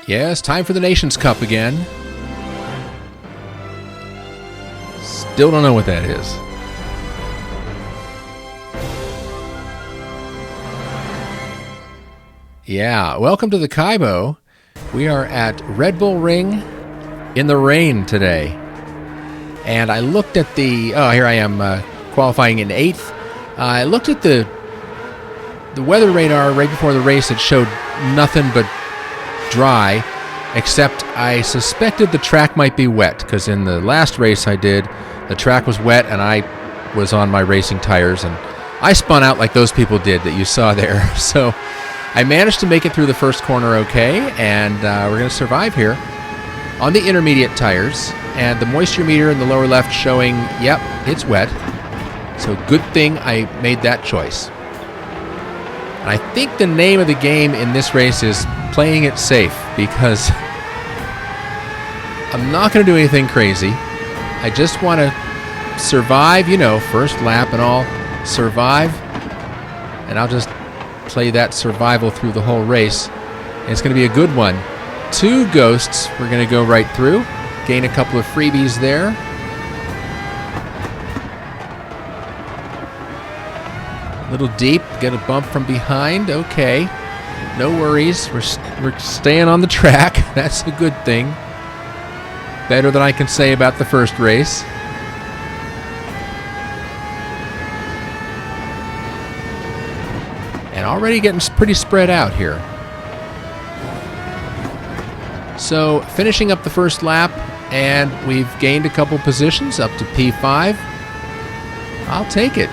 Yes, time for the Nations Cup again. Still don't know what that is. Yeah, welcome to the Kaibo. We are at Red Bull Ring in the rain today. And I looked at the... Oh, here I am qualifying in 8th. I looked at the weather radar right before the race. It showed nothing but dry, except I suspected the track might be wet, because in the last race I did, the track was wet and I was on my racing tires, and I spun out like those people did that you saw there. So I managed to make it through the first corner okay, and we're going to survive here on the intermediate tires, and the moisture meter in the lower left showing, yep, it's wet. So good thing I made that choice. And I think the name of the game in this race is playing it safe, because I'm not going to do anything crazy. I just want to survive, you know, first lap and all, survive, and I'll just play that survival through the whole race. And it's going to be a good one. 2 ghosts we're going to go right through, gain a couple of freebies there. A little deep, get a bump from behind, okay. No worries, we're staying on the track. That's a good thing. Better than I can say about the first race. And already getting pretty spread out here. So finishing up the first lap, and we've gained a couple positions up to P5. I'll take it.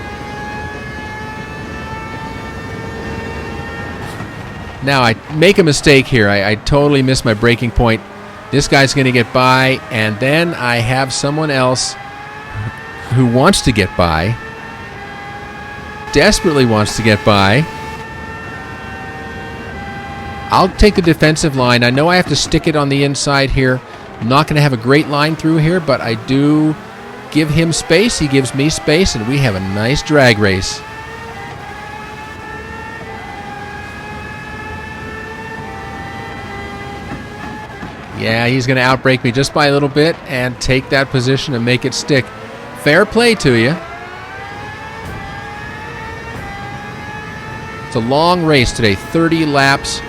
Now, I make a mistake here. I totally missed my braking point. This guy's going to get by, and then I have someone else who wants to get by, desperately wants to get by. I'll take the defensive line. I know I have to stick it on the inside here. I'm not going to have a great line through here, but I do give him space. He gives me space, and we have a nice drag race. Yeah, he's going to outbrake me just by a little bit and take that position and make it stick. Fair play to you. It's a long race today, 30 laps,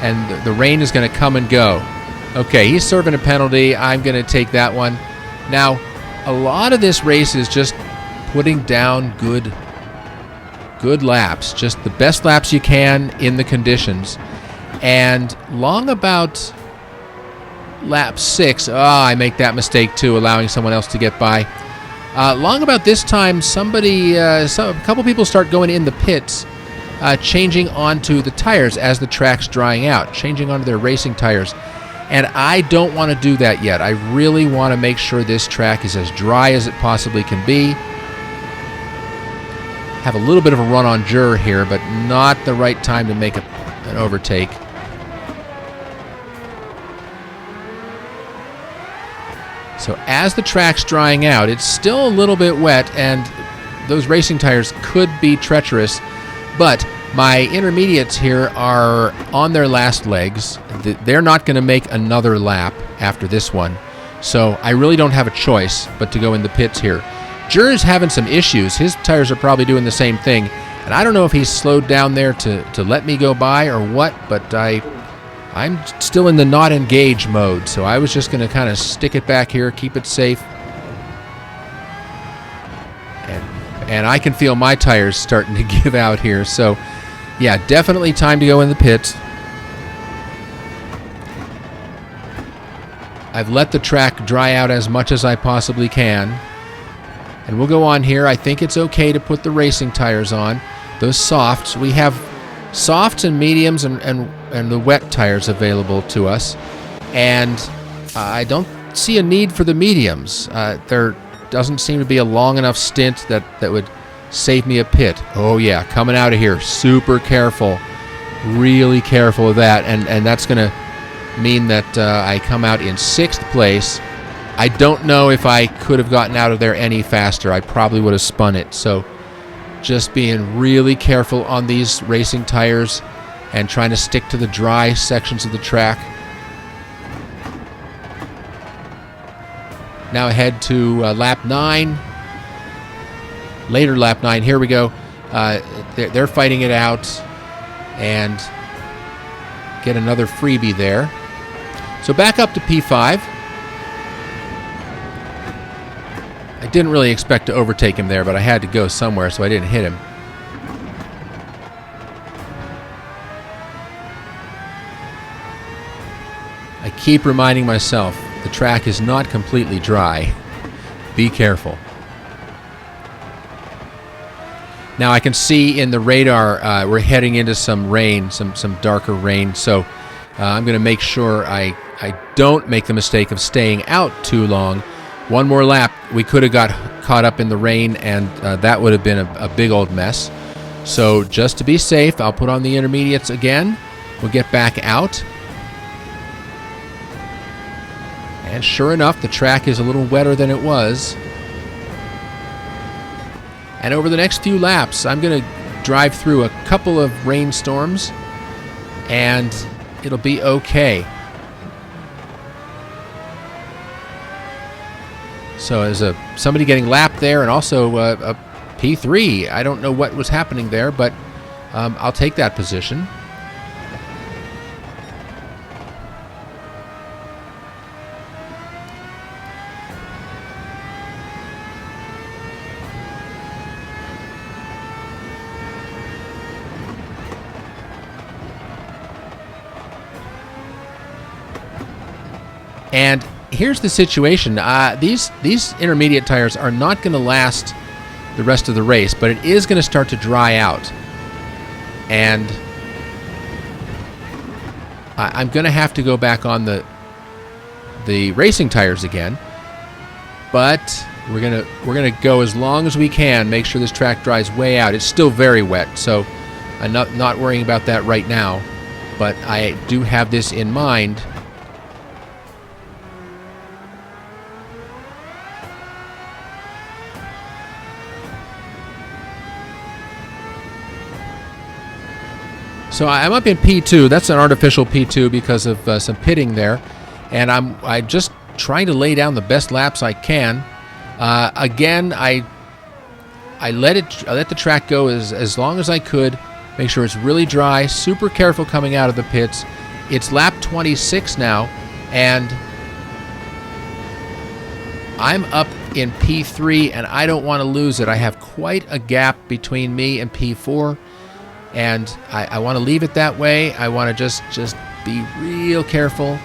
and the rain is going to come and go. Okay, he's serving a penalty. I'm going to take that one. Now, a lot of this race is just putting down good laps, just the best laps you can in the conditions. And long about lap 6, I make that mistake too, allowing someone else to get by. Long about this time, a couple people start going in the pits, changing onto the tires as the track's drying out, changing onto their racing tires. And I don't want to do that yet. I really want to make sure this track is as dry as it possibly can be. Have a little bit of a run on Jur here, but not the right time to make an overtake. So as the track's drying out, it's still a little bit wet, and those racing tires could be treacherous, but my intermediates here are on their last legs. They're not going to make another lap after this one, so I really don't have a choice but to go in the pits here. Jur is having some issues. His tires are probably doing the same thing, and I don't know if he's slowed down there to let me go by or what, but I'm still in the not engage mode, so I was just going to kind of stick it back here, keep it safe. And I can feel my tires starting to give out here, so yeah, definitely time to go in the pits. I've let the track dry out as much as I possibly can. And we'll go on here. I think it's okay to put the racing tires on, those softs. We have softs and mediums and the wet tires available to us, and I don't see a need for the mediums. There doesn't seem to be a long enough stint that would save me a pit. Oh yeah, coming out of here, super careful, really careful of that, and that's going to mean that I come out in 6th place. I don't know if I could have gotten out of there any faster. I probably would have spun it, so just being really careful on these racing tires and trying to stick to the dry sections of the track. Now ahead to lap 9. Later lap 9. Here we go. They're fighting it out and get another freebie there. So back up to P5. I didn't really expect to overtake him there, but I had to go somewhere, so I didn't hit him. I keep reminding myself the track is not completely dry. Be careful. Now I can see in the radar we're heading into some rain, some darker rain, so I'm going to make sure I don't make the mistake of staying out too long. One more lap, we could have got caught up in the rain, and that would have been a big old mess. So just to be safe, I'll put on the intermediates again. We'll get back out. And sure enough, the track is a little wetter than it was. And over the next few laps, I'm going to drive through a couple of rainstorms, and it'll be okay. So as somebody getting lapped there, and also a P3. I don't know what was happening there, but I'll take that position. And here's the situation. These intermediate tires are not going to last the rest of the race, but it is going to start to dry out. And I'm going to have to go back on the racing tires again. But we're gonna go as long as we can, make sure this track dries way out. It's still very wet, so I'm not worrying about that right now. But I do have this in mind. So I'm up in P2. That's an artificial P2 because of some pitting there, and I'm just trying to lay down the best laps I can. Again, I let the track go as long as I could. Make sure it's really dry. Super careful coming out of the pits. It's lap 26 now, and I'm up in P3, and I don't want to lose it. I have quite a gap between me and P4. And I want to leave it that way. I want to just be real careful.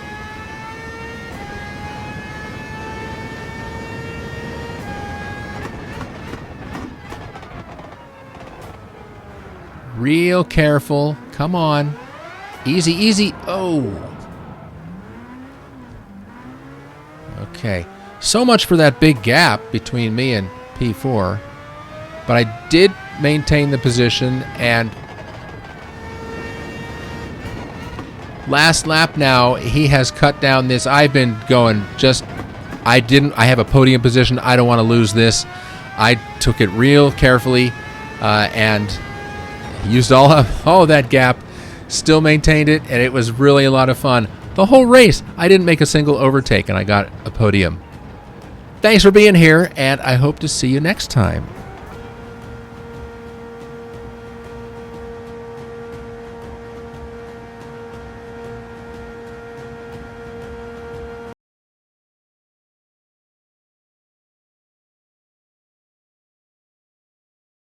Real careful. Come on. Easy, easy. Oh. Okay. So much for that big gap between me and P4. But I did maintain the position, and last lap now, he has cut down this. I've been going I have a podium position. I don't want to lose this. I took it real carefully and used all of that gap, still maintained it, and it was really a lot of fun. The whole race, I didn't make a single overtake, and I got a podium. Thanks for being here, and I hope to see you next time.